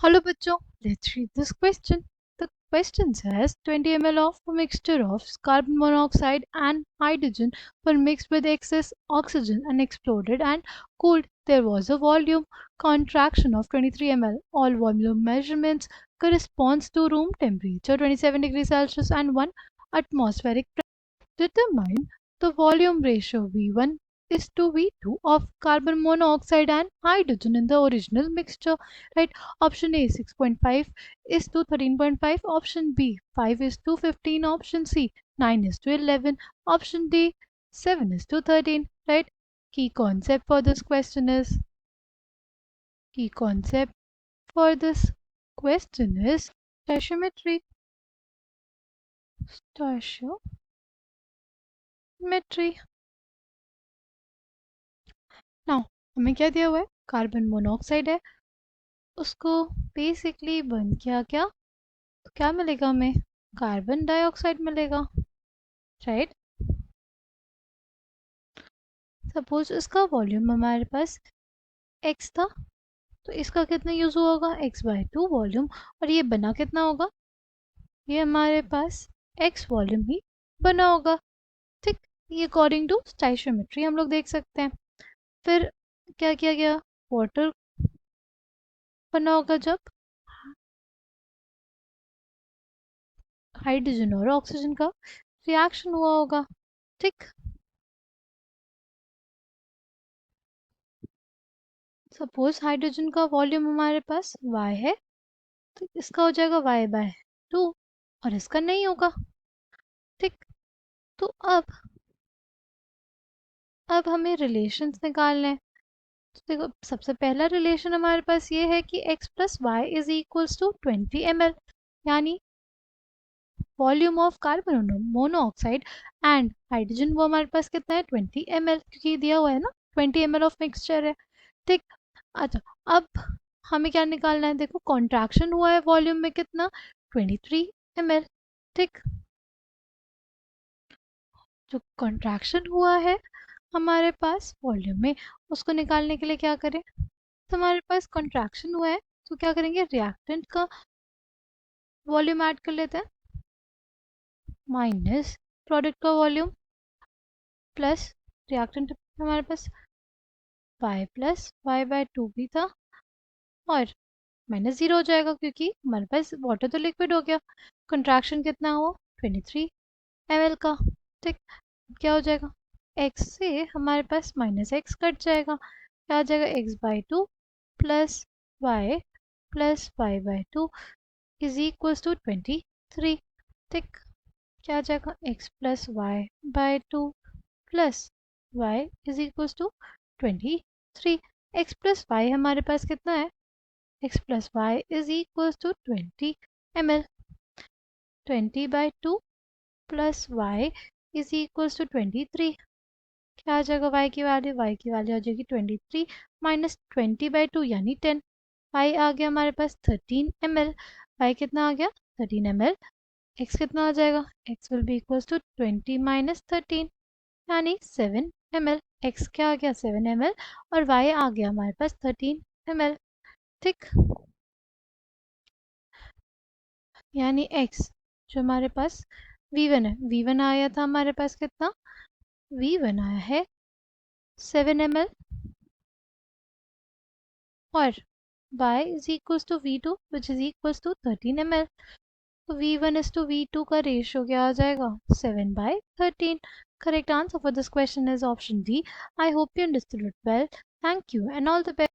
Hello बच्चों, let's read this question. The question says 20 ml of a mixture of carbon monoxide and hydrogen were mixed with excess oxygen and exploded and cooled. There was a volume contraction of 23 ml. All volume measurements corresponds to room temperature 27 degrees Celsius and 1 atmospheric pressure. Determine the volume ratio V1 is to V2 of carbon monoxide and hydrogen in the original mixture. Right? Option A 6.5 is to 13.5. Option B 5 is to 15. Option C 9 is to 11. Option D 7 is to 13. Right? Key concept for this question is key concept for this question is stoichiometry. Stoichiometry. Now हमें क्या दिया हुआ है? Carbon monoxide है, उसको basically बन किया क्या, तो क्या मिलेगा हमें? कार्बन डाइऑक्साइड मिलेगा, राइट? सपोज इसका वॉल्यूम हमारे पास x था, तो इसका कितना यूज हुआ होगा? x/2 volume. और ये बना कितना होगा? ये हमारे पास x वॉल्यूम ही बना होगा, ठीक? ये अकॉर्डिंग टू स्टोइचियोमेट्री हम लोग देख सकते हैं। फिर क्या किया गया? वाटर बना होगा जब हाइड्रोजन और ऑक्सीजन का रिएक्शन हुआ होगा, ठीक? सपोज हाइड्रोजन का वॉल्यूम हमारे पास y है, तो इसका हो जाएगा y/2 और इसका नहीं होगा, ठीक? तो अब हमें रिलेशंस निकालने हैं। तो देखो, सबसे पहला रिलेशन हमारे पास ये है कि x plus y is equals to 20 ml, यानी volume of carbon monoxide and hydrogen वो हमारे पास कितना है? 20 ml, क्योंकि दिया हुआ है ना 20 ml ऑफ मिक्सचर है, ठीक? अच्छा, अब हमें क्या निकालना है? देखो, कॉन्ट्रैक्शन हुआ है वॉल्यूम में कितना? 23 ml, ठीक? जो कॉन्ट्रैक्शन हुआ है हमारे पास वॉल्यूम में, उसको निकालने के लिए क्या करें? तो हमारे पास कॉन्ट्रैक्शन हुआ है, तो क्या करेंगे? रिएक्टेंट का वॉल्यूम ऐड कर लेते हैं, माइनस प्रोडक्ट का वॉल्यूम प्लस रिएक्टेंट हमारे पास y प्लस y/2 भी था, और माइनस 0 हो जाएगा क्योंकि हमारे पास वाटर तो लिक्विड हो गया। कंट्रैक्शन कितना हुआ? 23 ml का, ठीक? क्या हो जाएगा? x से हमारे पास माइनस x कट जाएगा, क्या आ जाएगा? x/2 plus y/2 is equals to 23, ठीक? क्या आ जाएगा? x plus y/2 plus y is equals to 23। x plus y हमारे पास कितना है? x plus y is equals to 20 ml। 20/2 plus y is equals to 23, क्या आ जाएगा? y की वैल्यू आ जाएगी 23 माइनस 20/2 यानी 10। y आ गया हमारे पास 13 ml। y कितना आ गया? 13 ml। x कितना आ जाएगा? x will be equals to 20 minus 13 यानी 7 ml। x क्या आ गया? 7 ml, और y आ गया हमारे पास 13 ml, ठीक? यानी x जो हमारे पास v1 है, v1 आया था हमारे पास कितना? v1 आया है 7 ml, और y is equals to v2 which is equals to 13 ml. तो v1 is to v2 का रेशियो क्या आ जाएगा? 7/13. Correct answer for this question is option D. I hope you understood it well. Thank you and all the best.